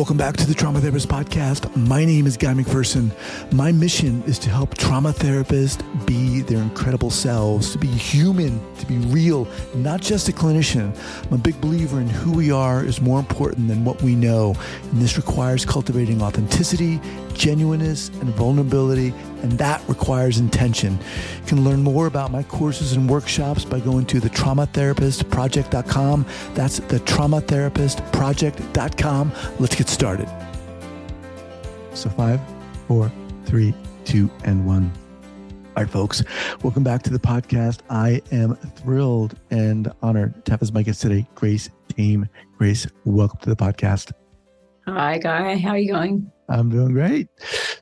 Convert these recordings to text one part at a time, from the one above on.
Welcome back to the Trauma Therapist Podcast. My name is Guy McPherson. My mission is to help trauma therapists be their incredible selves, to be human, to be real, not just a clinician. I'm a big believer in who we are is more important than what we know. And this requires cultivating authenticity, genuineness, and vulnerability, and that requires intention. You can learn more about my courses and workshops by going to thetraumatherapistproject.com. That's thetraumatherapistproject.com. Let's get started. So 5, 4, 3, 2, and 1. All right, folks, welcome back to the podcast. I am thrilled and honored to have as my guest today, Grace Tame. Grace, welcome to the podcast. Hi, Guy. How are you going? I'm doing great.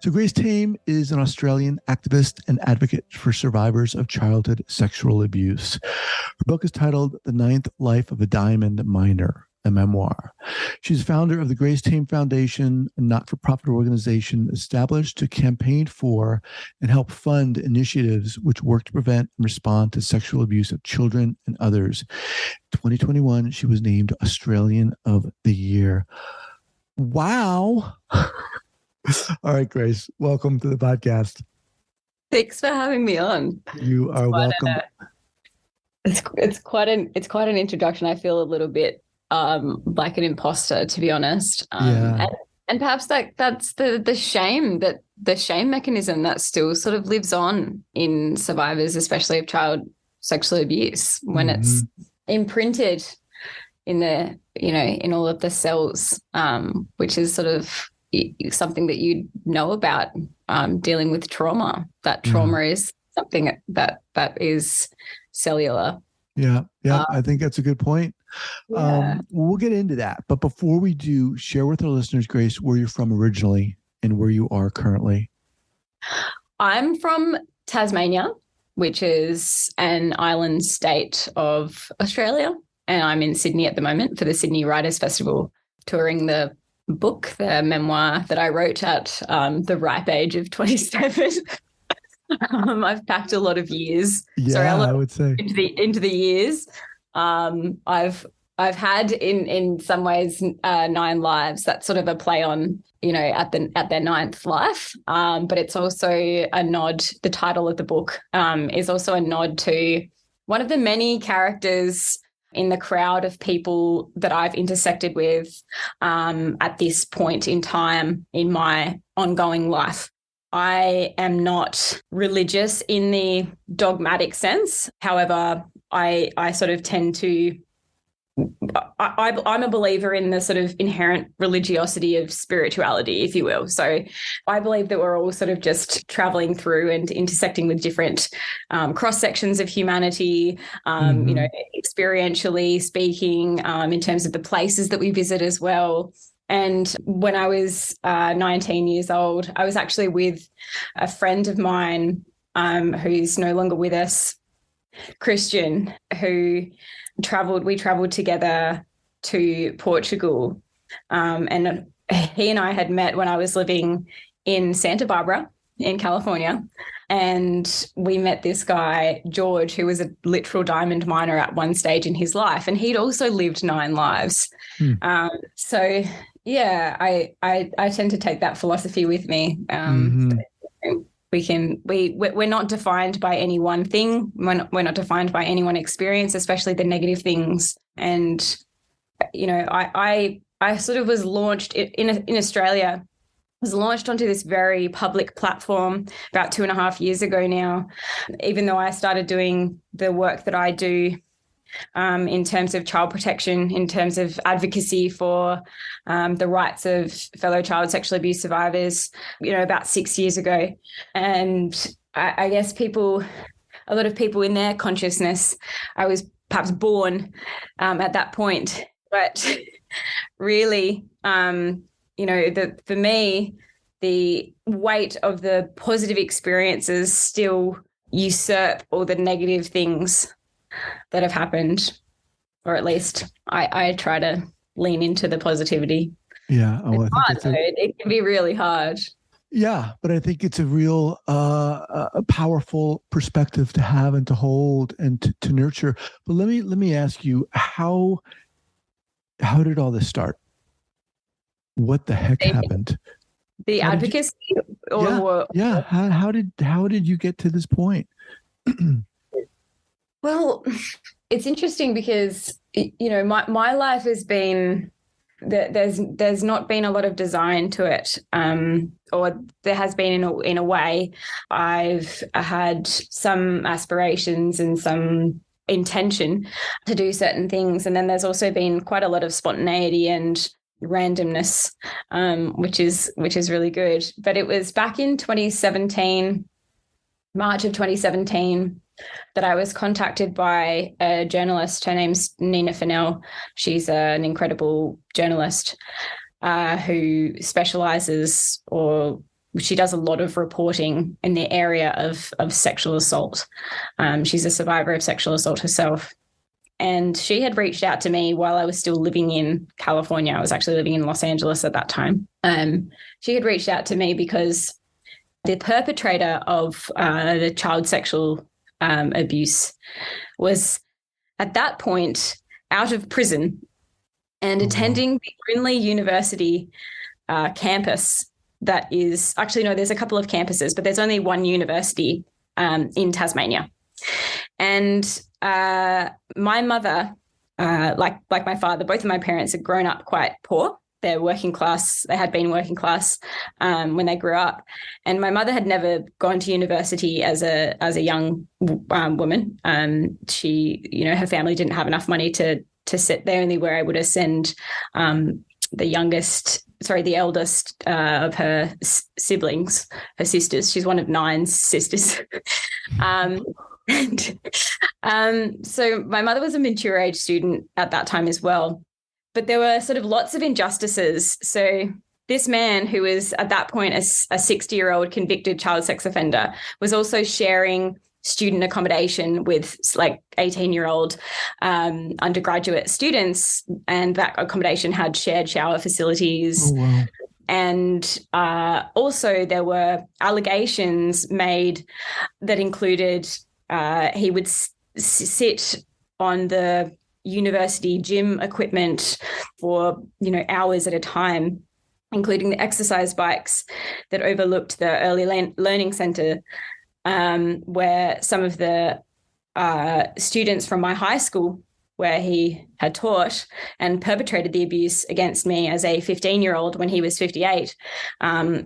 So Grace Tame is an Australian activist and advocate for survivors of childhood sexual abuse. Her book is titled The Ninth Life of a Diamond Miner, a memoir. She's founder of the Grace Tame Foundation, a not-for-profit organization established to campaign for and help fund initiatives which work to prevent and respond to sexual abuse of children and others. In 2021, she was named Australian of the Year. Wow. All right, Grace, welcome to the podcast. Thanks for having me on. You are welcome. It's quite an introduction. I feel a little bit like an imposter, to be honest. And perhaps that's the shame mechanism that still sort of lives on in survivors, especially of child sexual abuse, when it's imprinted in in all of the cells, which is sort of something that you know about dealing with trauma. That trauma is something that is cellular. Yeah. I think that's a good point. We'll get into that. But before we do, share with our listeners, Grace, where you're from originally and where you are currently. I'm from Tasmania, which is an island state of Australia. And I'm in Sydney at the moment for the Sydney Writers' Festival, touring the book, the memoir that I wrote at the ripe age of 27. I've packed a lot of years. Yeah, I would say into the years. I've had in some ways 9 lives. That's sort of a play on at their 9th life. But it's also a nod. The title of the book is also a nod to one of the many characters in the crowd of people that I've intersected with at this point in time in my ongoing life. I am not religious in the dogmatic sense. However, I sort of tend to I'm a believer in the sort of inherent religiosity of spirituality, if you will. So I believe that we're all sort of just traveling through and intersecting with different cross-sections of humanity, experientially speaking, in terms of the places that we visit as well. And when I was 19 years old, I was actually with a friend of mine who's no longer with us, Christian, who we traveled together to Portugal. And he and I had met when I was living in Santa Barbara in California. And we met this guy, George, who was a literal diamond miner at one stage in his life. And he'd also lived 9 lives. So yeah, I tend to take that philosophy with me. We're not defined by any one thing. We're not defined by any one experience, especially the negative things. And, I sort of was launched in Australia, was launched onto this very public platform about 2.5 years ago now, even though I started doing the work that I do in terms of child protection, in terms of advocacy for the rights of fellow child sexual abuse survivors, about 6 years ago. And I guess a lot of people in their consciousness, I was perhaps born at that point. But really, for me, the weight of the positive experiences still usurp all the negative things that have happened, or at least I try to lean into the positivity. Yeah. It can be really hard. Yeah, but I think it's a real a powerful perspective to have and to hold and to nurture. But let me ask you, how did all this start? what the heck happened? The How did advocacy, yeah. How did you get to this point? Well, it's interesting because, you know, my life has been, there's not been a lot of design to it, or there has been in a way. I've had some aspirations and some intention to do certain things, and then there's also been quite a lot of spontaneity and randomness, which is really good. But it was back in 2017, March of 2017, that I was contacted by a journalist. Her name's Nina Fennell. She's an incredible journalist who specializes, or she does a lot of reporting in the area of sexual assault. She's a survivor of sexual assault herself. And she had reached out to me while I was still living in California. I was actually living in Los Angeles at that time. She had reached out to me because the perpetrator of the child sexual abuse was at that point out of prison and attending the only university campus that is actually, no, there's a couple of campuses, but there's only one university in Tasmania. And my mother, like my father, both of my parents had grown up quite poor. They're working class. They had been working class when they grew up, and my mother had never gone to university as a young woman. She, you know, her family didn't have enough money to sit. They only were able to send the eldest of her siblings, her sisters. She's one of 9 sisters. So my mother was a mature age student at that time as well. But there were sort of lots of injustices. So this man, who was at that point a 60-year-old convicted child sex offender, was also sharing student accommodation with like 18-year-old undergraduate students. And that accommodation had shared shower facilities. Oh, wow. And also there were allegations made that included he would sit on the university gym equipment for, you know, hours at a time, including the exercise bikes that overlooked the early learning center, where some of the students from my high school where he had taught and perpetrated the abuse against me as a 15-year-old when he was 58,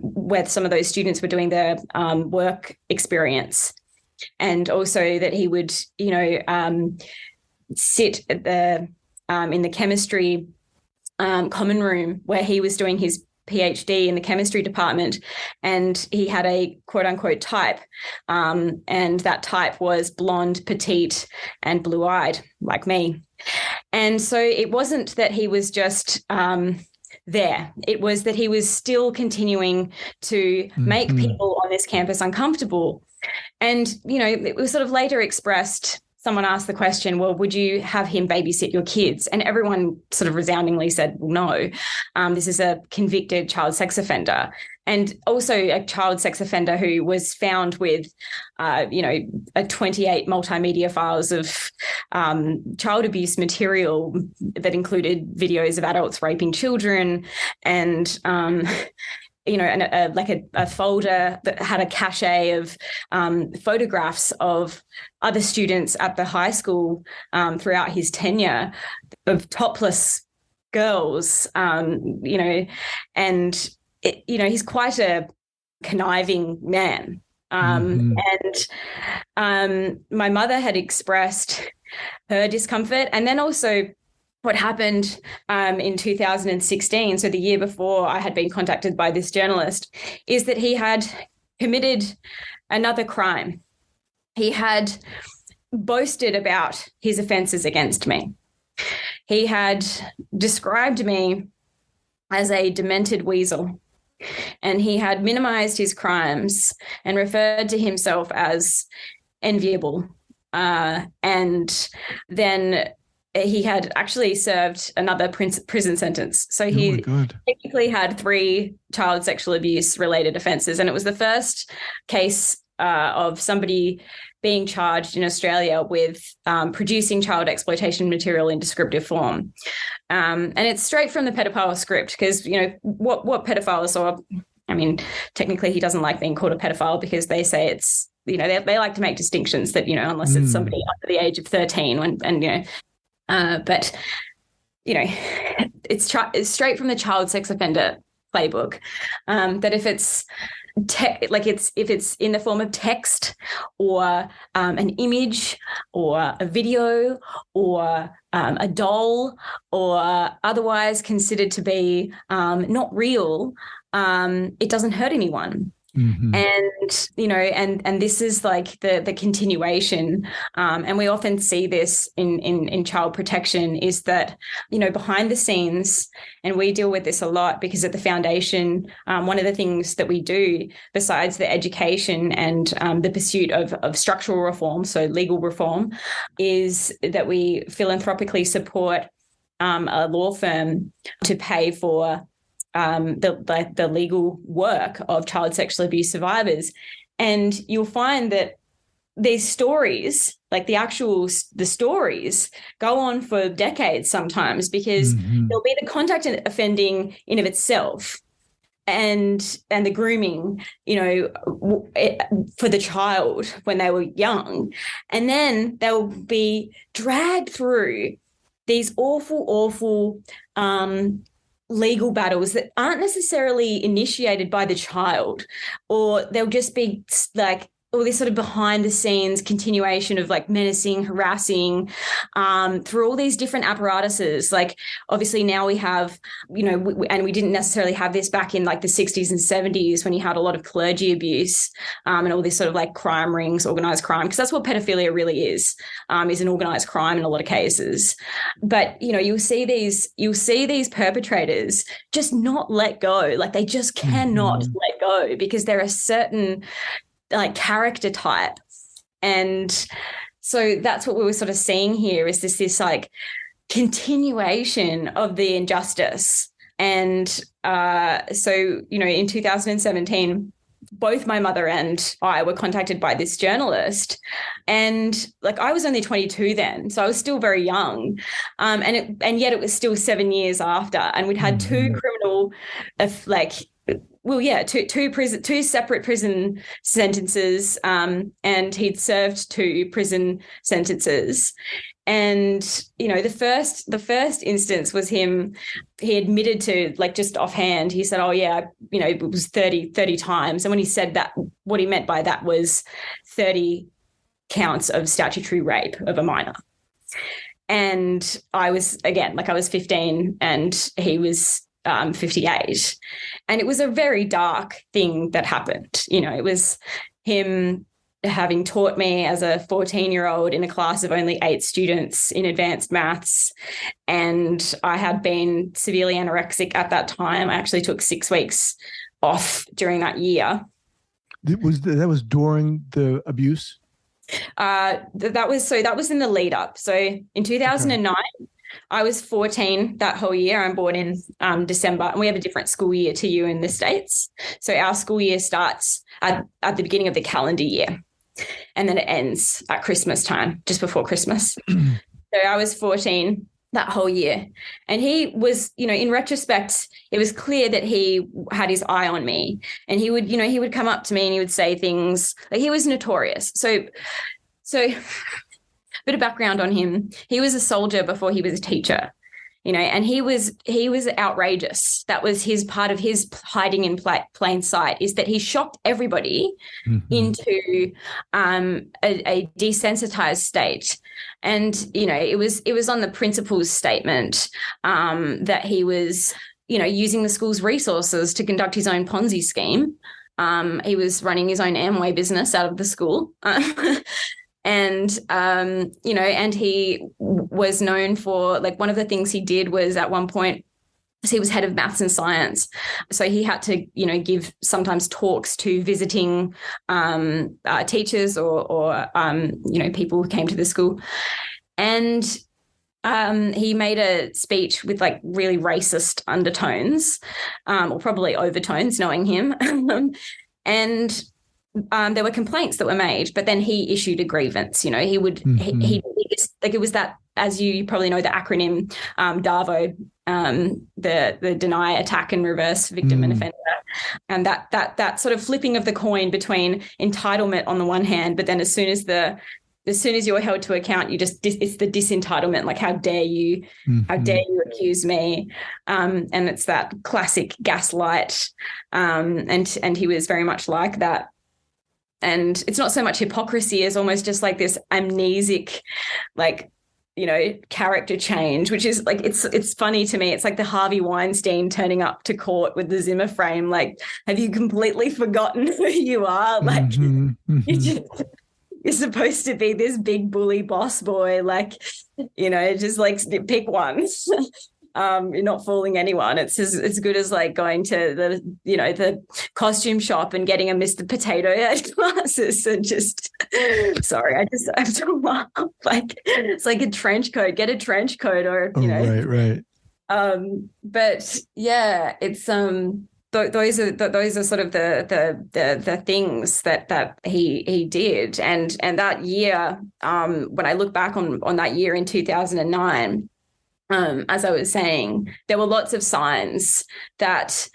where some of those students were doing their work experience. And also that he would, you know, sit at the in the chemistry common room where he was doing his PhD in the chemistry department, and he had a quote unquote type, and that type was blonde, petite, and blue-eyed like me. And so it wasn't that he was just there. It was that he was still continuing to make people on this campus uncomfortable. And, you know, it was sort of later expressed. Someone asked the question, well, would you have him babysit your kids? And everyone sort of resoundingly said, well, no, this is a convicted child sex offender. And also a child sex offender who was found with, you know, a 28 multimedia files of child abuse material that included videos of adults raping children and, you know, and a folder that had a cache of photographs of other students at the high school throughout his tenure of topless girls, you know, and, you know, he's quite a conniving man. And my mother had expressed her discomfort, and then also what happened in 2016, so the year before I had been contacted by this journalist, is that he had committed another crime. He had boasted about his offences against me. He had described me as a demented weasel, and he had minimised his crimes and referred to himself as enviable. And then he had actually served another prison sentence. So he technically had 3 child sexual abuse related offences. And it was the first case of somebody being charged in Australia with producing child exploitation material in descriptive form. And it's straight from the pedophile script, because, what pedophiles are, I mean, technically he doesn't like being called a pedophile because they say it's, they like to make distinctions that, unless it's somebody under the age of 13 but, it's straight from the child sex offender playbook, that if it's if it's in the form of text or an image or a video or a doll or otherwise considered to be not real, it doesn't hurt anyone. Mm-hmm. And this is like the continuation, and we often see this in child protection, is that, behind the scenes, and we deal with this a lot because at the foundation, one of the things that we do besides the education and the pursuit of structural reform, so legal reform, is that we philanthropically support a law firm to pay for the legal work of child sexual abuse survivors. And you'll find that these stories, like the stories, go on for decades sometimes, because there'll be the contact offending in of itself and the grooming, for the child when they were young. And then they'll be dragged through these awful legal battles that aren't necessarily initiated by the child, or they'll just be like all this sort of behind the scenes continuation of like menacing, harassing, through all these different apparatuses. Like obviously now we have, and we didn't necessarily have this back in like the 60s and 70s when you had a lot of clergy abuse, and all this sort of like crime rings, organized crime, because that's what pedophilia really is an organized crime in a lot of cases. But, you'll see these perpetrators just not let go. Like they just cannot let go, because there are certain like character type. And so that's what we were sort of seeing here, is this like continuation of the injustice. And so, in 2017, both my mother and I were contacted by this journalist, and like I was only 22 then, so I was still very young, and yet it was still 7 years after, and we'd had two separate prison sentences, and he'd served 2 prison sentences. And, the first instance was him, he admitted to, like, just offhand, he said, oh yeah, it was 30 times. And when he said that, what he meant by that was 30 counts of statutory rape of a minor. And I was 15 and he was 58. And it was a very dark thing that happened. It was him having taught me as a 14-year-old in a class of only 8 students in advanced maths. And I had been severely anorexic at that time. I actually took 6 weeks off during that year. That was during the abuse? That was in the lead up. So in 2009, I was 14 that whole year. I'm born in December, and we have a different school year to you in the States. So our school year starts at the beginning of the calendar year, and then it ends at Christmas time, just before Christmas. So I was 14 that whole year. And he was, in retrospect, it was clear that he had his eye on me, and he would come up to me and he would say things like, he was notorious. So bit of background on him. He was a soldier before he was a teacher, and he was outrageous. That was his part of his hiding in plain sight, is that he shocked everybody into a desensitized state. And, it was on the principal's statement that he was, using the school's resources to conduct his own Ponzi scheme. He was running his own Amway business out of the school. And, and he was known for, like, one of the things he did was at one point, he was head of maths and science. So he had to, give sometimes talks to visiting teachers or people who came to the school. And he made a speech with like really racist undertones, or probably overtones, knowing him. And there were complaints that were made, but then he issued a grievance. You know, he would like, it was that, as you probably know, the acronym DAVO, the deny, attack, and reverse victim and offender, and that sort of flipping of the coin between entitlement on the one hand, but then as soon as you're held to account, it's the disentitlement, like, how dare you accuse me? And it's that classic gaslight. And he was very much like that. And it's not so much hypocrisy as almost just like this amnesic, like, you know, character change, which is like, it's funny to me. It's like the Harvey Weinstein turning up to court with the Zimmer frame. Like, have you completely forgotten who you are? Like, you're supposed to be this big bully boss boy, like, you know, just like pick one. You're not fooling anyone. It's as good as like going to the costume shop and getting a Mr. Potato Head glasses and just, sorry, I have to laugh. Like, it's like a trench coat. Get a trench coat, or you know, right. But yeah, it's those are sort of the things that he did, and that year, when I look back on that year in 2009, as I was saying, there were lots of signs that,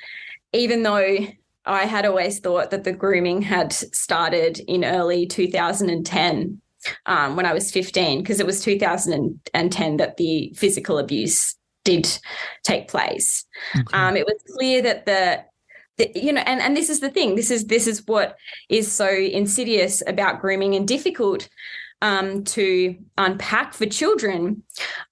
even though I had always thought that the grooming had started in early 2010, when I was 15, because it was 2010 that the physical abuse did take place. Okay. It was clear that you know, and this is the thing. This is what is so insidious about grooming and difficult to unpack for children.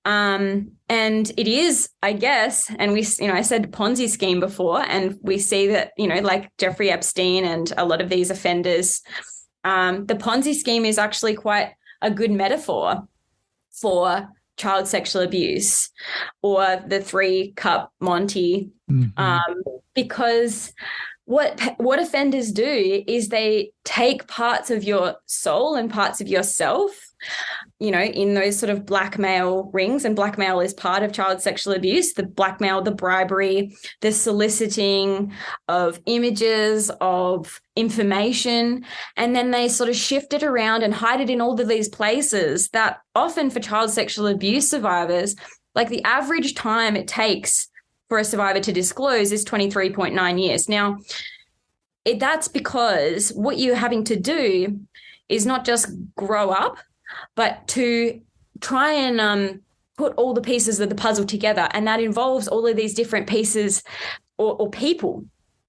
And it is, I guess, and I said Ponzi scheme before, and we see that, you know, like Jeffrey Epstein and a lot of these offenders, the Ponzi scheme is actually quite a good metaphor for child sexual abuse, or the 3-cup Monty, because what offenders do is they take parts of your soul and parts of yourself, you know, in those sort of blackmail rings, and blackmail is part of child sexual abuse, the blackmail, the bribery, the soliciting of images, of information, and then they sort of shift it around and hide it in all of these places that often, for child sexual abuse survivors, like, the average time it takes for a survivor to disclose is 23.9 years. Now, that's because what you're having to do is not just grow up, but to try and put all the pieces of the puzzle together. And that involves all of these different pieces or people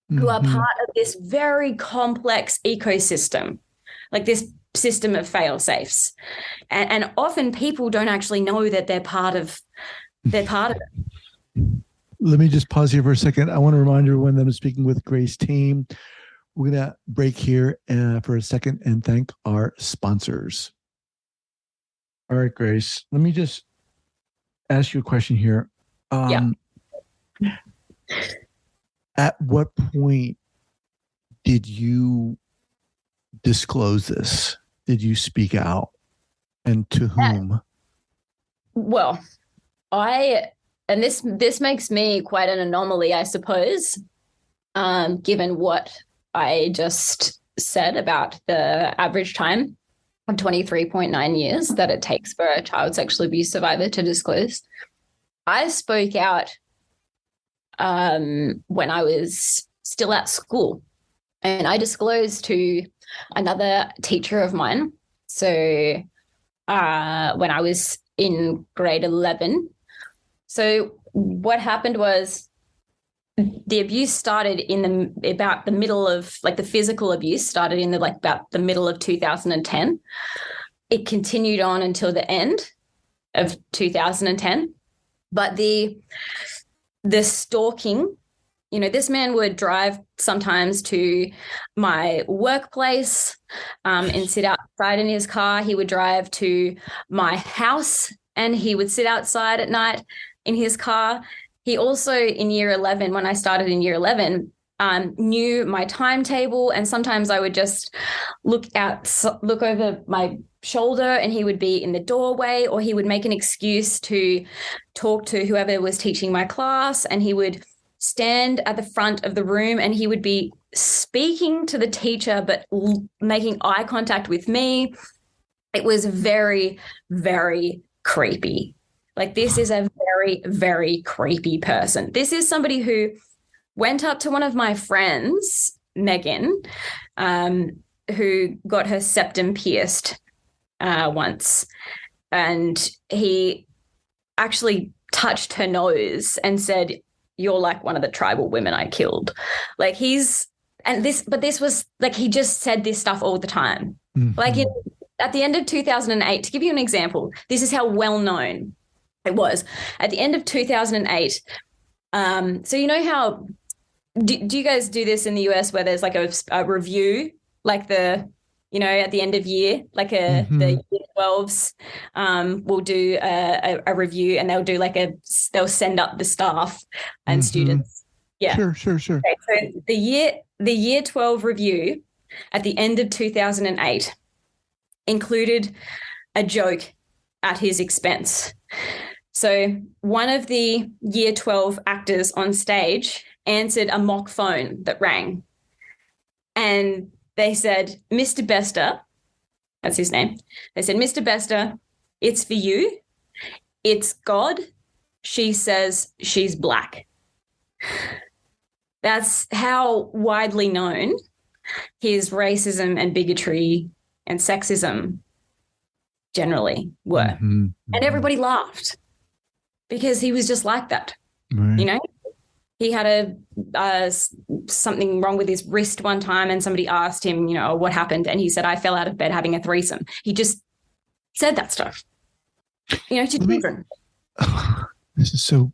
who are part of this very complex ecosystem, like this system of fail-safes. And often people don't actually know that they're part of it. Let me just pause here for a second. I want to remind everyone that I'm speaking with Grace Tame. We're going to break here for a second and thank our sponsors. All right, Grace, let me just ask you a question here. At what point did you disclose this? Did you speak out? And to whom? Well, and this makes me quite an anomaly, I suppose, given what I just said about the average time of 23.9 years that it takes for a child sexual abuse survivor to disclose. I spoke out when I was still at school, and I disclosed to another teacher of mine. So when I was in grade 11. So what happened was, the abuse started in about the middle of, like, the physical abuse started in about the middle of 2010. It continued on until the end of 2010. But the stalking, you know, this man would drive sometimes to my workplace and sit outside in his car. He would drive to my house and he would sit outside at night in his car. He also, in year 11, when I started in year 11, knew my timetable, and sometimes I would just look over my shoulder and he would be in the doorway, or he would make an excuse to talk to whoever was teaching my class, and he would stand at the front of the room and he would be speaking to the teacher, but making eye contact with me. It was very, very creepy. Like, this is a very, very creepy person. This is somebody who went up to one of my friends, Megan, who got her septum pierced once. And he actually touched her nose and said, "You're like one of the tribal women I killed." Like, this was like, he just said this stuff all the time. Mm-hmm. Like, at the end of 2008, to give you an example, this is how well known it was. At the end of 2008, so you know how, do you guys do this in the US where there's like a review, like at the end of year, like the year 12s will do a review, and they'll do they'll send up the staff and students. Yeah. Sure. Okay, so the year 12 review at the end of 2008 included a joke at his expense. So one of the year 12 actors on stage answered a mock phone that rang, and they said, "Mr. Bester," that's his name. They said, "Mr. Bester, it's for you. It's God. She says she's black." That's how widely known his racism and bigotry and sexism generally were. Mm-hmm. And everybody laughed because he was just like that. Right. He had something wrong with his wrist one time, and somebody asked him, what happened? And he said, "I fell out of bed having a threesome." He just said that stuff, to children. This is so,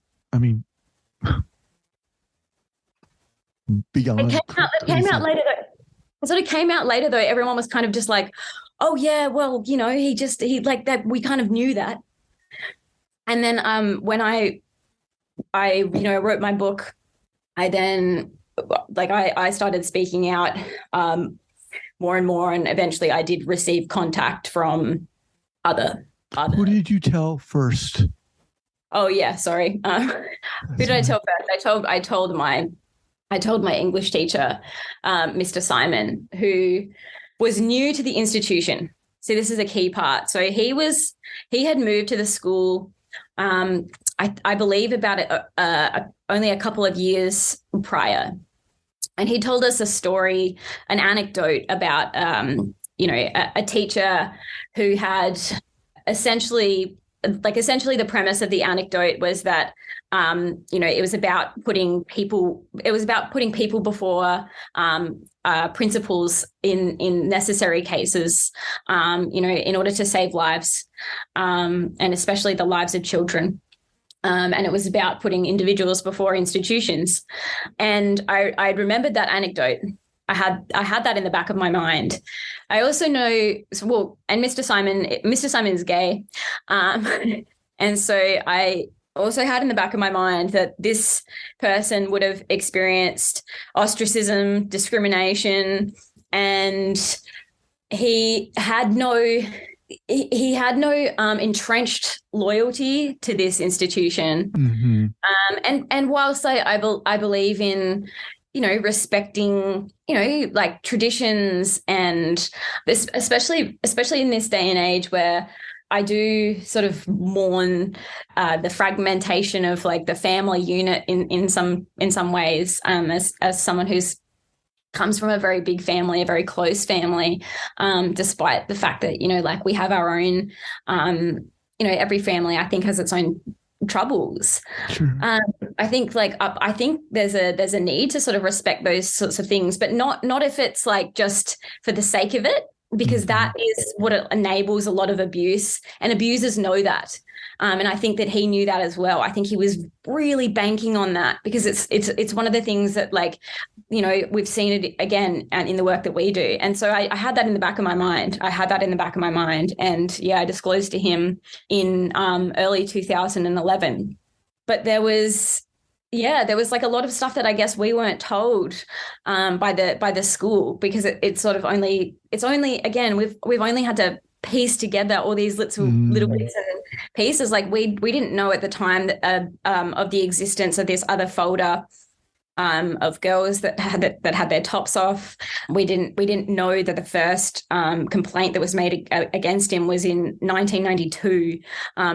beyond. It came out later, though. It sort of came out later, though. Everyone was kind of just like, "Oh yeah, well, he like that." We kind of knew that. And then when I wrote my book, I then I started speaking out more and more, and eventually I did receive contact from other. Who did you tell first? Oh yeah, sorry. Who did I tell first? I told my English teacher, Mr. Simon, who was new to the institution. See, this is a key part. So he had moved to the school, I believe about only a couple of years prior. And he told us a story, an anecdote about, a teacher who had essentially the premise of the anecdote was that, it was about putting people before principals in necessary cases, in order to save lives, and especially the lives of children. And it was about putting individuals before institutions. And I remembered that anecdote. I had that in the back of my mind. I also know, and Mr. Simon's gay. And so I also had in the back of my mind that this person would have experienced ostracism, discrimination, and he had no entrenched loyalty to this institution. Mm-hmm. And whilst I believe in, respecting, like traditions, and this, especially in this day and age where I do sort of mourn the fragmentation of like the family unit in some ways, as someone who's comes from a very big family, a very close family, despite the fact that, we have our own, every family I think has its own troubles. Sure. I think I think there's a need to sort of respect those sorts of things, but not if it's like just for the sake of it, because that is what it enables a lot of abuse, and abusers know that. And I think that he knew that as well. I think he was really banking on that, because it's one of the things that, we've seen it again and in the work that we do. And so I had that in the back of my mind. And yeah, I disclosed to him in early 2011. But there was like a lot of stuff that I guess we weren't told by the school, because it's only again, we've only had to piece together all these little bits and pieces. Like we didn't know at the time that, of the existence of this other folder of girls that had their tops off. We didn't know that the first complaint that was made against him was in 1992,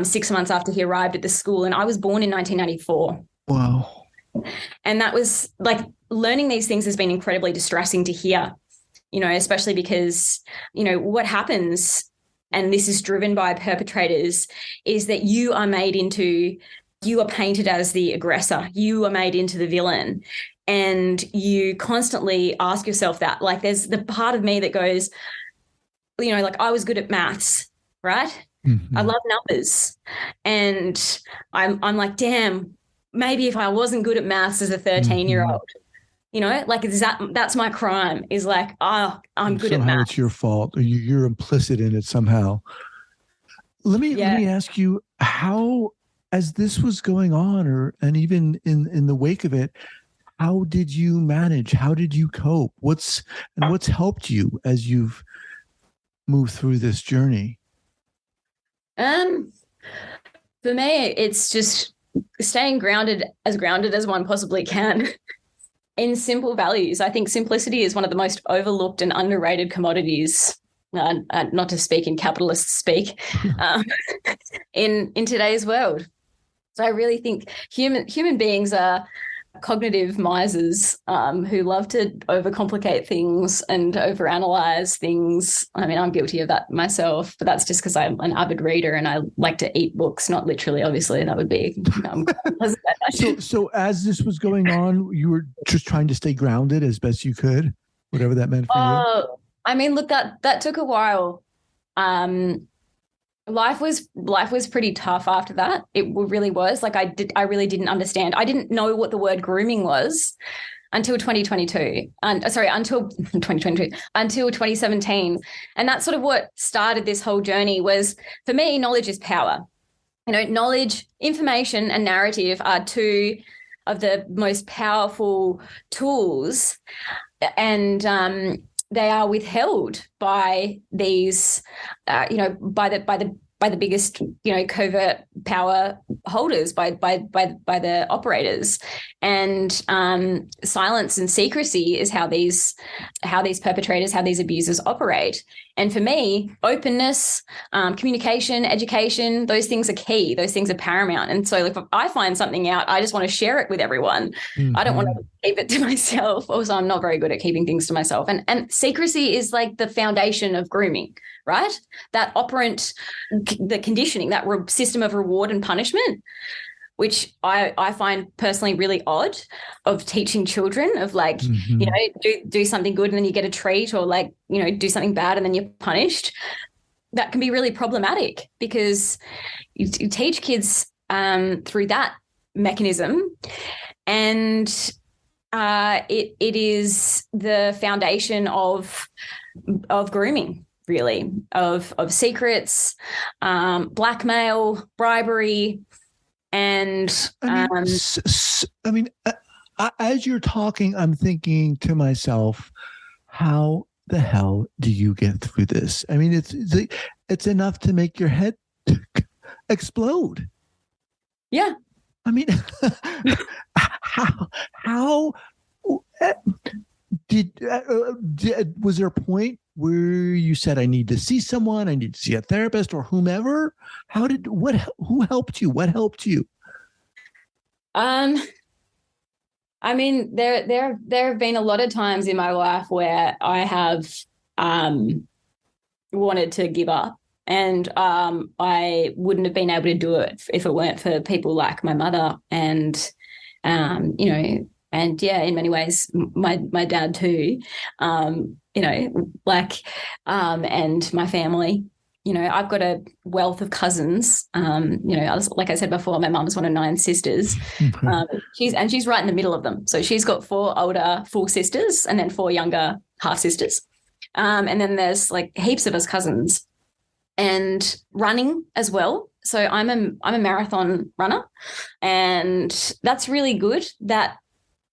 6 months after he arrived at the school, and I was born in 1994. Wow. And that was like, learning these things has been incredibly distressing to hear, especially because, what happens, and this is driven by perpetrators, is that you are painted as the aggressor. You are made into the villain. And you constantly ask yourself that. Like, there's the part of me that goes, like, I was good at maths, right? Mm-hmm. I love numbers. And I'm like, damn, maybe if I wasn't good at maths as a 13-year-old, like, that's my crime, is like, I'm good at maths. Somehow it's your fault. You're implicit in it somehow. Let me ask you, how, as this was going on, and even in the wake of it, how did you manage? How did you cope? What's helped you as you've moved through this journey? For me, it's just staying grounded as one possibly can in simple values. I think simplicity is one of the most overlooked and underrated commodities, not to speak in capitalist speak, in today's world. So I really think human beings are cognitive misers who love to overcomplicate things and overanalyze things. I mean, I'm guilty of that myself, but that's just because I'm an avid reader and I like to eat books, not literally, obviously. That would be So as this was going on, you were just trying to stay grounded as best you could, whatever that meant for you? I mean, look, that took a while. Life was pretty tough after that. It really was. Like, I really didn't understand. I didn't know what the word grooming was until 2022. Until 2022, until 2017. And that's sort of what started this whole journey. Was, for me, knowledge is power. Knowledge, information, and narrative are two of the most powerful tools, and they are withheld by these, by the biggest, covert power holders, by the operators, and silence and secrecy is how these perpetrators, how these abusers operate. And for me, openness, communication, education, those things are key. Those things are paramount. And so, like, if I find something out, I just want to share it with everyone. Mm-hmm. I don't want to keep it to myself. Also, I'm not very good at keeping things to myself. And secrecy is like the foundation of grooming, right? That operant, the conditioning, that system of reward and punishment, which I find personally really odd, of teaching children, of like, mm-hmm. Do something good and then you get a treat, or like, do something bad and then you're punished. That can be really problematic, because you teach kids through that mechanism, and it is the foundation of grooming, really, of secrets, blackmail, bribery. And as you're talking, I'm thinking to myself, how the hell do you get through this? I mean, it's enough to make your head explode. Yeah. I mean, how was there a point where you said, I need to see someone, I need to see a therapist or whomever? Who helped you? What helped you? I mean, there have been a lot of times in my life where I have wanted to give up, and I wouldn't have been able to do it if it weren't for people like my mother, and and yeah, in many ways, my dad too, and my family. I've got a wealth of cousins. Like I said before, my mum's one of 9 sisters. She's right in the middle of them. So she's got 4 older full sisters and then 4 younger half sisters. And then there's like heaps of us cousins, and running as well. So I'm a marathon runner, and that's really good. That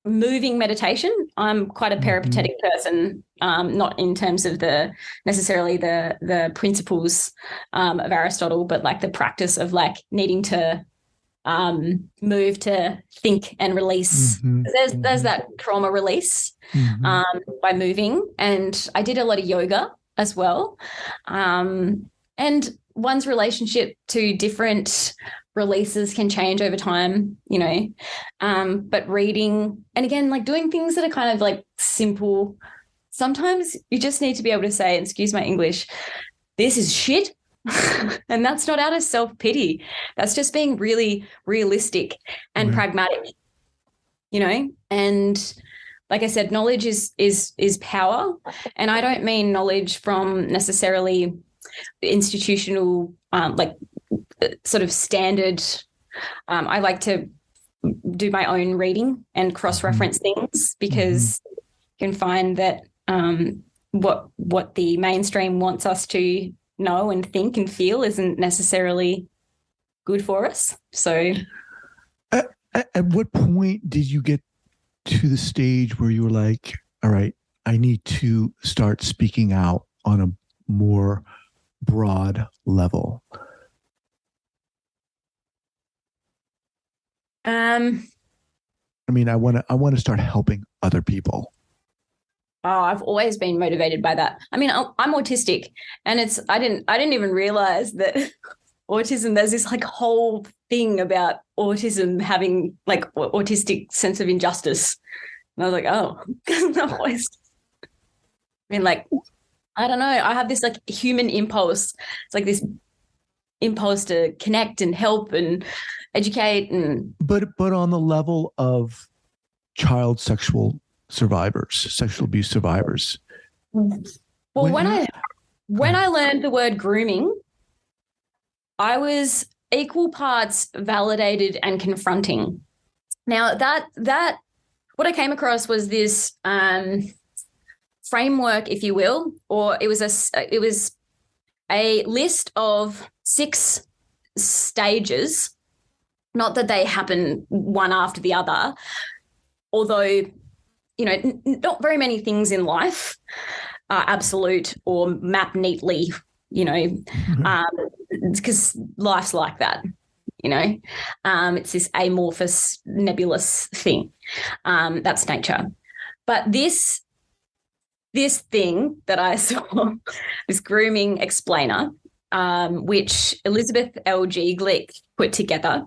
moving meditation. I'm quite a peripatetic person, not in terms of necessarily the principles of Aristotle, but like the practice of like needing to move to think and release. There's that trauma release by moving, and I did a lot of yoga as well. And one's relationship to different releases can change over time, you know. But reading, and again, like doing things that are kind of like simple. Sometimes you just need to be able to say, excuse my English, this is shit. And that's not out of self-pity. That's just being really realistic and pragmatic, you know. And like I said, knowledge is power. And I don't mean knowledge from necessarily institutional, like sort of standard. I like to do my own reading and cross-reference things, because you can find that what the mainstream wants us to know and think and feel isn't necessarily good for us. So at what point did you get to the stage where you were like, all right, I need to start speaking out on a more broad level? I mean, I want to start helping other people. Oh, I've always been motivated by that. I mean, I'm autistic, and I didn't even realize that autism, there's this like whole thing about autism having like autistic sense of injustice. And I was like, oh, I mean, like, I don't know. I have this like human impulse. It's like this impulse to connect and help and educate. And but on the level of child sexual abuse survivors. Well, when I learned the word grooming, I was equal parts validated and confronting. Now that what I came across was this framework, if you will, or it was a list of 6 stages. Not that they happen one after the other, although, you know, not very many things in life are absolute or map neatly, you know, because life's like that, you know. It's this amorphous, nebulous thing. That's nature. But this thing that I saw, this grooming explainer, which Elizabeth L.G. Glick put together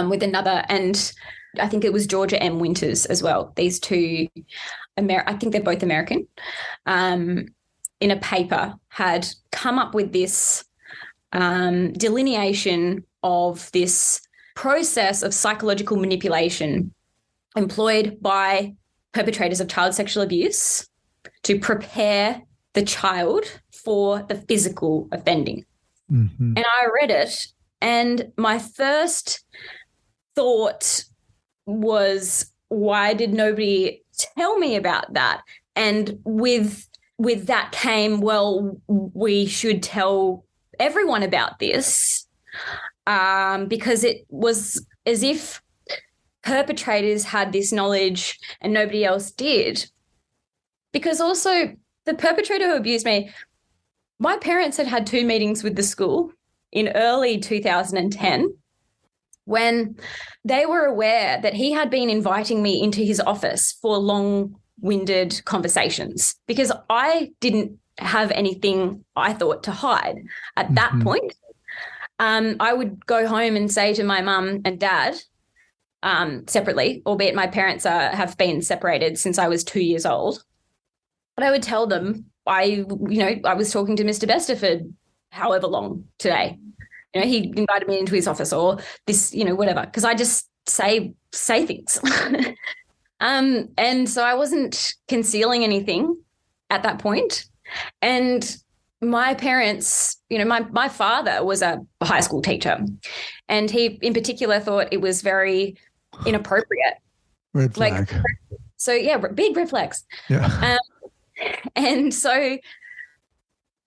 with another, and I think it was Georgia M. Winters as well. These two, I think they're both American, in a paper had come up with this delineation of this process of psychological manipulation employed by perpetrators of child sexual abuse to prepare the child for the physical offending. And I read it, and my first thought was, why did nobody tell me about that? And with that came, well, we should tell everyone about this, because it was as if perpetrators had this knowledge and nobody else did. Because also the perpetrator who abused me, my parents had 2 meetings with the school in early 2010 when they were aware that he had been inviting me into his office for long-winded conversations, because I didn't have anything, I thought, to hide at that point. I would go home and say to my mum and dad separately, albeit my parents have been separated since I was 2 years old. But I would tell them I was talking to Mr. Bester for however long today. You know, he invited me into his office, or this, you know, whatever, because I just say things. And so I wasn't concealing anything at that point. And my parents, you know, my father was a high school teacher, and he in particular thought it was very inappropriate. Red flag. So yeah, big red flags. Yeah. And so,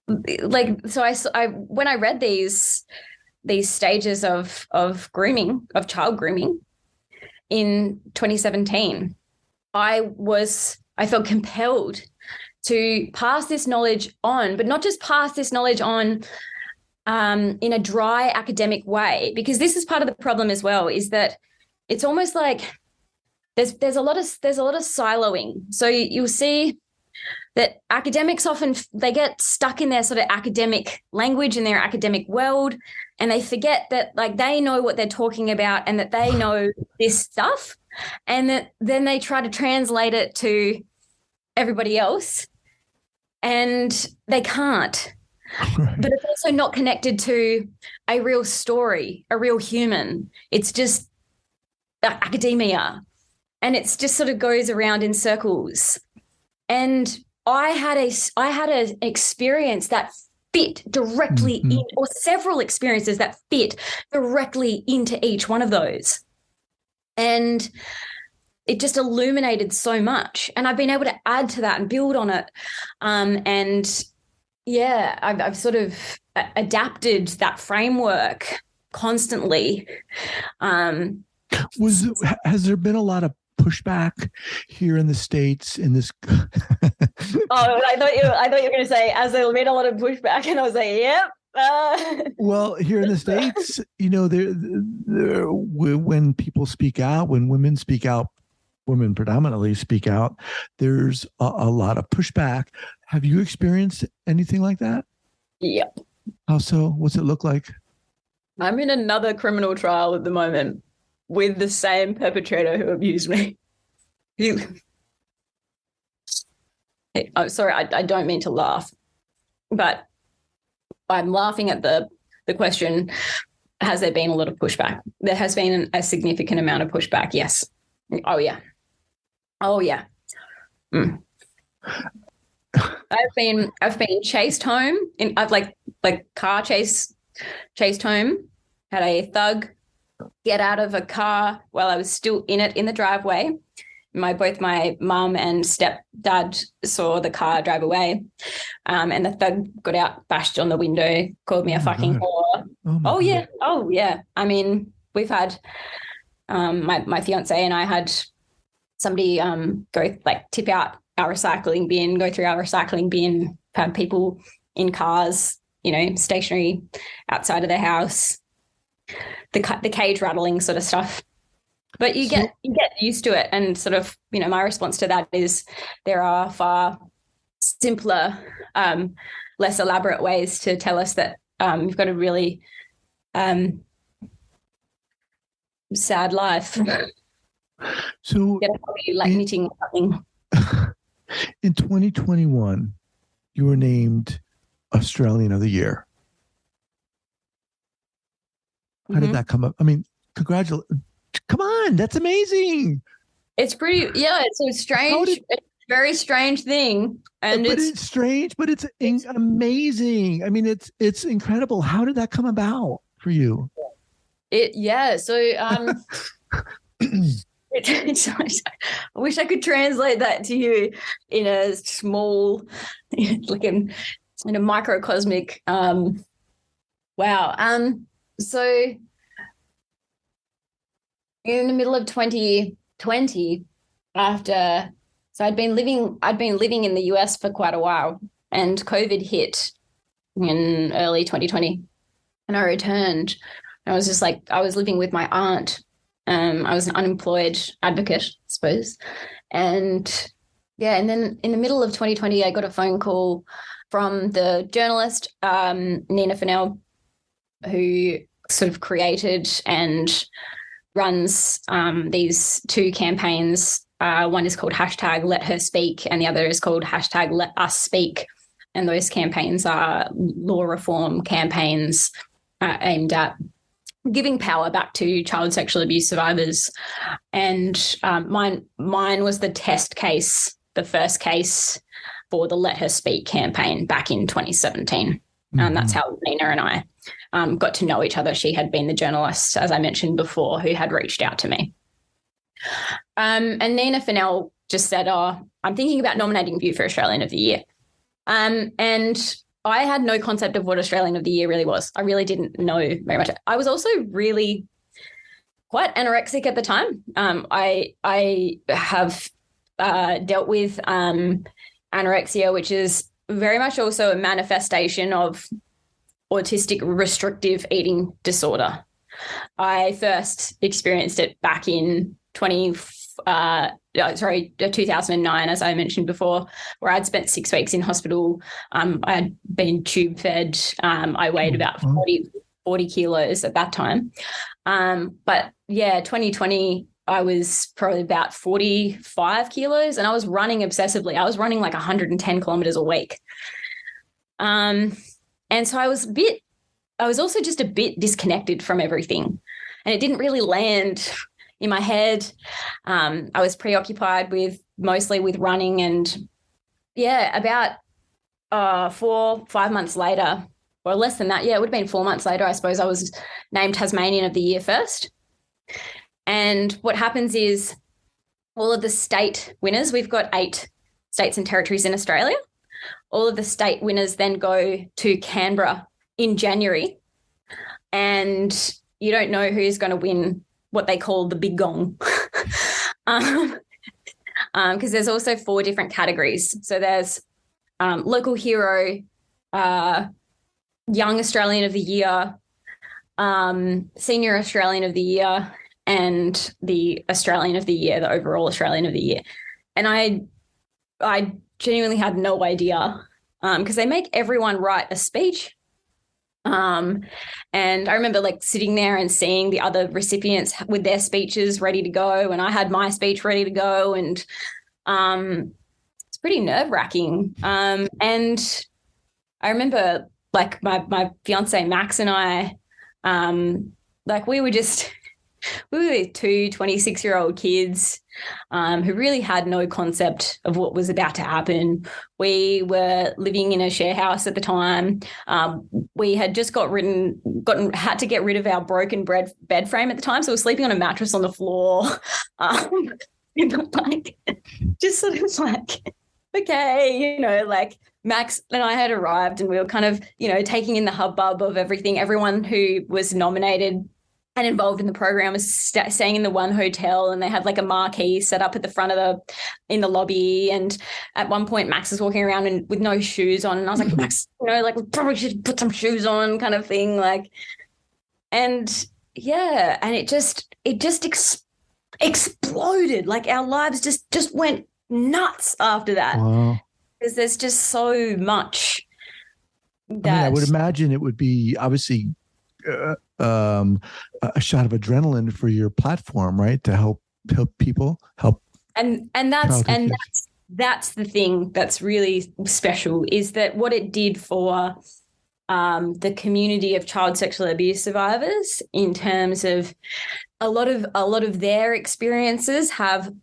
I when I read these stages of grooming, of child grooming in 2017, I felt compelled to pass this knowledge on, but not just pass this knowledge on in a dry academic way, because this is part of the problem as well, is that it's almost like there's a lot of siloing. So you'll see that academics often they get stuck in their sort of academic language in their academic world, and they forget that like they know what they're talking about and that they know this stuff, and that then they try to translate it to everybody else, and they can't. Right. But it's also not connected to a real story, a real human. It's just academia, and it's just sort of goes around in circles. And I had an experience that fit directly in, or several experiences that fit directly into each one of those. And it just illuminated so much. And I've been able to add to that and build on it. And yeah, I've sort of adapted that framework constantly. Has there been a lot of pushback here in the States in this? I thought you were going to say, as there'll been a lot of pushback, and I was like, yep. Well, here in the States, when people speak out, when women speak out, women predominantly speak out, there's a lot of pushback. Have you experienced anything like that? Yep. How so? What's it look like? I'm in another criminal trial at the moment with the same perpetrator who abused me. I'm sorry, I don't mean to laugh, but I'm laughing at the question, has there been a lot of pushback? There has been a significant amount of pushback, yes. Oh, yeah. Mm. I've been chased home. I've like car chased home. Had a thug get out of a car while I was still in it in the driveway. Both my mum and stepdad saw the car drive away, and the thug got out, bashed on the window, called me a fucking whore. Oh yeah. I mean, we've had my fiance and I had somebody go like tip out our recycling bin, go through our recycling bin, had people in cars, stationary outside of the house, the cage rattling sort of stuff. But you get used to it, and sort of, my response to that is there are far simpler, less elaborate ways to tell us that you've got a really sad life. So get a hobby like knitting or something. In 2021, you were named Australian of the Year. How did that come up? I mean, congratulations. Come on, that's amazing. It's pretty, yeah, it's a strange, it's a very strange thing. And it's strange, but it's amazing. I mean, it's incredible. How did that come about for you? I wish I could translate that to you in a small, like in a microcosmic, wow. So in the middle of 2020, I'd been living in the US for quite a while, and COVID hit in early 2020, and I returned. I was just like, I was living with my aunt. I was an unemployed advocate, I suppose. And yeah, and then in the middle of 2020, I got a phone call from the journalist, Nina Fennell, who sort of created and runs these two campaigns. One is called #LetHerSpeak, and the other is called #LetUsSpeak. And those campaigns are law reform campaigns aimed at giving power back to child sexual abuse survivors. And mine was the test case, the first case for the Let Her Speak campaign back in 2017. And that's how Nina and I got to know each other. She had been the journalist, as I mentioned before, who had reached out to me. And Nina Fennell just said, I'm thinking about nominating you for Australian of the Year. And I had no concept of what Australian of the Year really was. I really didn't know very much. I was also really quite anorexic at the time. I have dealt with anorexia, which is very much also a manifestation of autistic restrictive eating disorder. I first experienced it back in 2009, as I mentioned before, where I'd spent 6 weeks in hospital. I had been tube fed. I weighed about 40 kilos at that time. But yeah, 2020, I was probably about 45 kilos and I was running obsessively. I was running like 110 kilometers a week. And so I was also just a bit disconnected from everything, and it didn't really land in my head. I was preoccupied mostly with running, and yeah, about 4-5 months later, or less than that, it would have been 4 months later, I suppose, I was named Tasmanian of the Year first. And what happens is all of the state winners, we've got 8 states and territories in Australia. All of the state winners then go to Canberra in January, and you don't know who's going to win what they call the big gong. Because there's also 4 different categories. So there's local hero, young Australian of the year, senior Australian of the year, and the Australian of the year, the overall Australian of the year. And I genuinely had no idea, because they make everyone write a speech. And I remember like sitting there and seeing the other recipients with their speeches ready to go, and I had my speech ready to go, and it's pretty nerve-wracking. And I remember like my fiance Max and I, like we were 2 26-year-old kids who really had no concept of what was about to happen. We were living in a share house at the time. We had just had to get rid of our broken bed frame at the time, so we were sleeping on a mattress on the floor. Like, just sort of like, okay, like Max and I had arrived, and we were kind of, taking in the hubbub of everything. Everyone who was nominated and involved in the program was staying in the one hotel, and they had like a marquee set up at the front in the lobby. And at one point, Max was walking around with no shoes on, and I was like, Max, like we probably should put some shoes on, kind of thing, like. And yeah, and it just exploded. Like our lives just went nuts after that. Wow. Because there's just so much. I would imagine it would be obviously a shot of adrenaline for your platform, right? To help people, and that's the thing that's really special, is that what it did for the community of child sexual abuse survivors, in terms of a lot of their experiences have,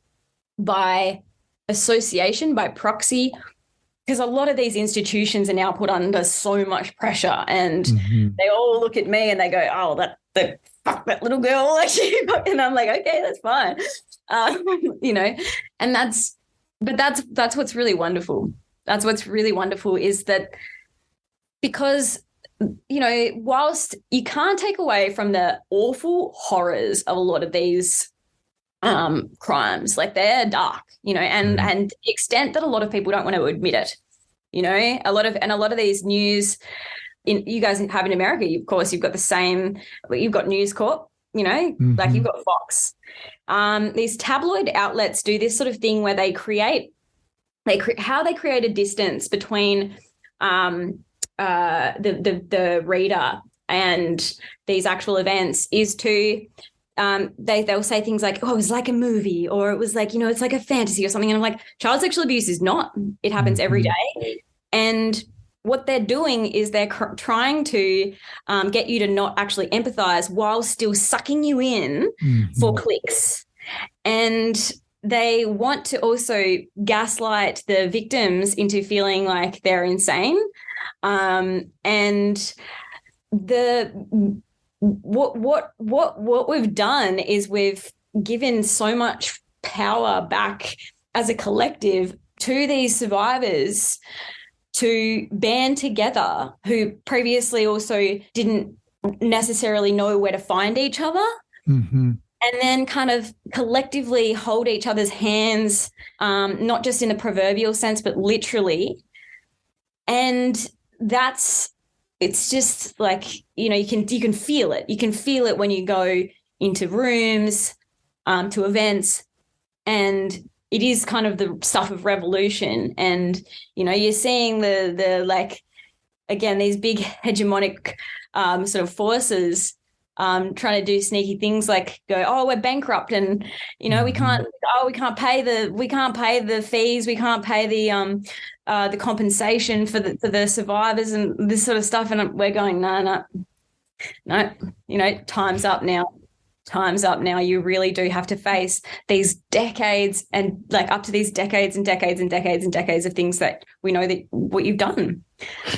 by association, by proxy, because a lot of these institutions are now put under so much pressure, and they all look at me and they go, oh, that little girl, like, and I'm like, okay, that's fine. And that's what's really wonderful. That's what's really wonderful, is that because, whilst you can't take away from the awful horrors of a lot of these crimes, like they're dark, and the extent that a lot of people don't want to admit it, a lot of these news you guys have in America, of course, you've got the same, you've got News Corp, like you've got Fox. These tabloid outlets do this sort of thing where they create a distance between the reader and these actual events, is to they'll say things like, oh, it was like a movie, or it was like, it's like a fantasy or something. And I'm like, child sexual abuse is not. It happens every day. And what they're doing is they're trying to get you to not actually empathize, while still sucking you in for clicks. And they want to also gaslight the victims into feeling like they're insane. And what we've done is we've given so much power back as a collective to these survivors to band together, who previously also didn't necessarily know where to find each other, and then kind of collectively hold each other's hands, not just in the proverbial sense, but literally. And that's it's just like, you can feel it. You can feel it when you go into rooms, to events, and it is kind of the stuff of revolution. And, you're seeing the like, again, these big hegemonic sort of forces trying to do sneaky things like go, oh, we're bankrupt, and we can't pay the fees, we can't pay the compensation for the survivors and this sort of stuff. And we're going, no, time's up now. Time's up now. You really do have to face these decades, and like up to these decades and decades and decades and decades of things that we know that what you've done.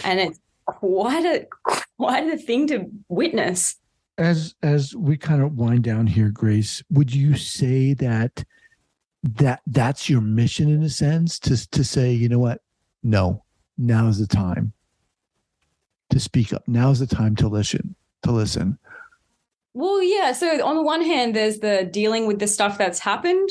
And it's quite a thing to witness. As we kind of wind down here, Grace, would you say that's your mission in a sense, to say, you know what? No, now's the time to speak up. Now's the time to listen. Well, yeah. So on the one hand, there's the dealing with the stuff that's happened,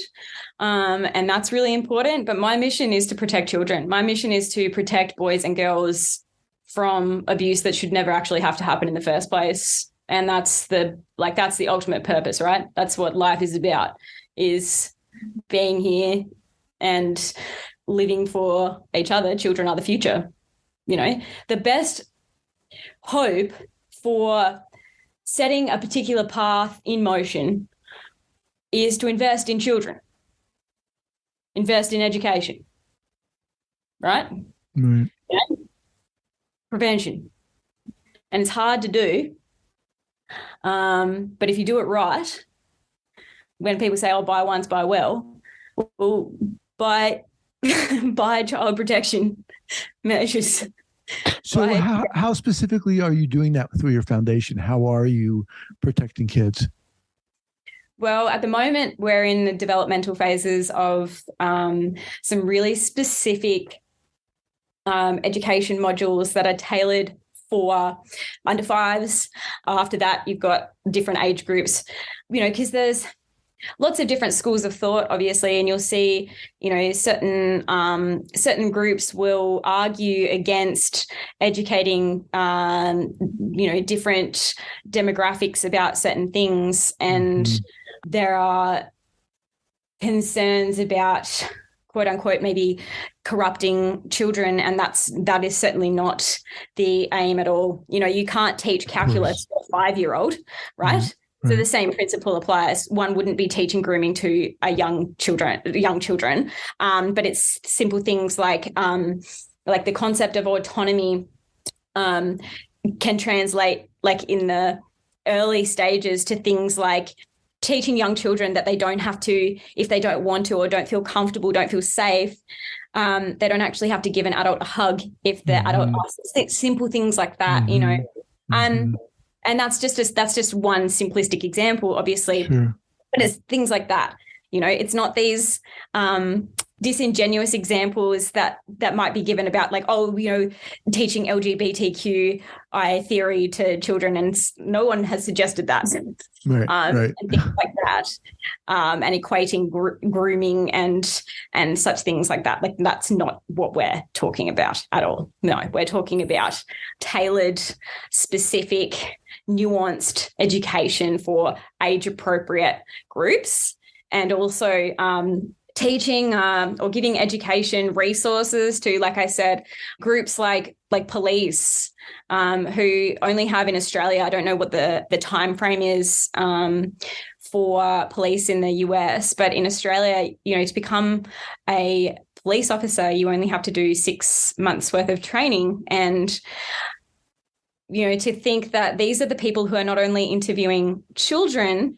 and that's really important. But my mission is to protect children. My mission is to protect boys and girls from abuse that should never actually have to happen in the first place. And that's the ultimate purpose, right? That's what life is about, is being here and living for each other. Children are the future. The best hope for setting a particular path in motion is to invest in children, invest in education, right? Right. Prevention. And it's hard to do. But if you do it right, when people say, oh, buy once, buy well, buy child protection measures. So how specifically are you doing that through your foundation? How are you protecting kids? Well, at the moment, we're in the developmental phases of some really specific education modules that are tailored for under fives. After that, you've got different age groups, because there's lots of different schools of thought, obviously, and you'll see, certain groups will argue against educating, different demographics about certain things, and there are concerns about, quote unquote, maybe corrupting children, and that is certainly not the aim at all. You can't teach calculus to a 5-year-old, right? Mm-hmm. So the same principle applies. One wouldn't be teaching grooming to young children, but it's simple things like the concept of autonomy can translate, like in the early stages, to things like teaching young children that they don't have to, if they don't want to or don't feel comfortable, don't feel safe, they don't actually have to give an adult a hug if the adult asks. Simple things like that, and that's just one simplistic example, obviously. Sure. But it's things like that. It's not these disingenuous examples that might be given about, like, teaching LGBTQI theory to children, and no one has suggested that. Right. And things like that, and equating grooming and such things like that. Like, that's not what we're talking about at all. No, we're talking about tailored, specific, nuanced education for age-appropriate groups, and also teaching or giving education resources to, like I said, groups like police, who only have in Australia, I don't know what the time frame is for police in the US, but in Australia, to become a police officer, you only have to do 6 months worth of training. And to think that these are the people who are not only interviewing children,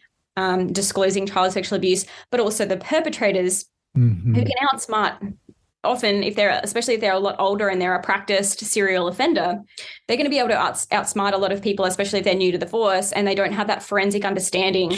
disclosing child sexual abuse, but also the perpetrators, who can outsmart, often, especially if they're a lot older and they're a practiced serial offender, they're going to be able to outsmart a lot of people, especially if they're new to the force and they don't have that forensic understanding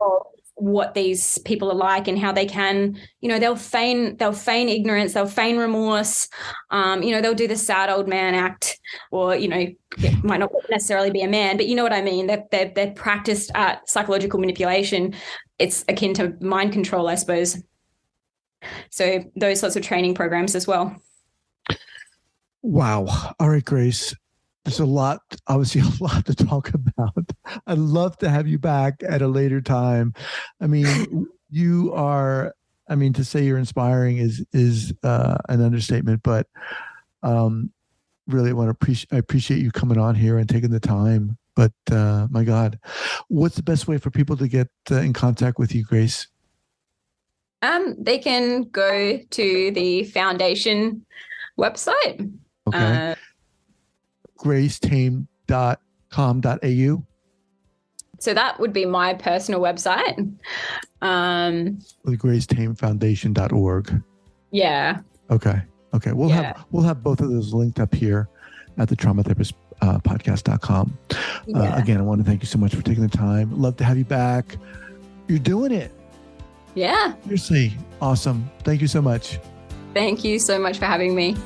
of what these people are like and how they can, they'll feign ignorance, they'll feign remorse, they'll do the sad old man act, or, it might not necessarily be a man, but you know what I mean? They're practiced at psychological manipulation. It's akin to mind control, I suppose. So those sorts of training programs as well. Wow. All right, Grace. there's obviously a lot to talk about. I'd love to have you back at a later time. I mean, you are, to say you're inspiring is an understatement, but really I appreciate you coming on here and taking the time. But my God, what's the best way for people to get in contact with you, Grace? They can go to the foundation website. Okay. gracetame.com.au. So that would be my personal website. gracetamefoundation.org. Yeah. Okay. We'll have both of those linked up here at the traumatherapistpodcast.com. Again, I want to thank you so much for taking the time. Love to have you back. You're doing it. Yeah. Seriously. Awesome. Thank you so much. Thank you so much for having me.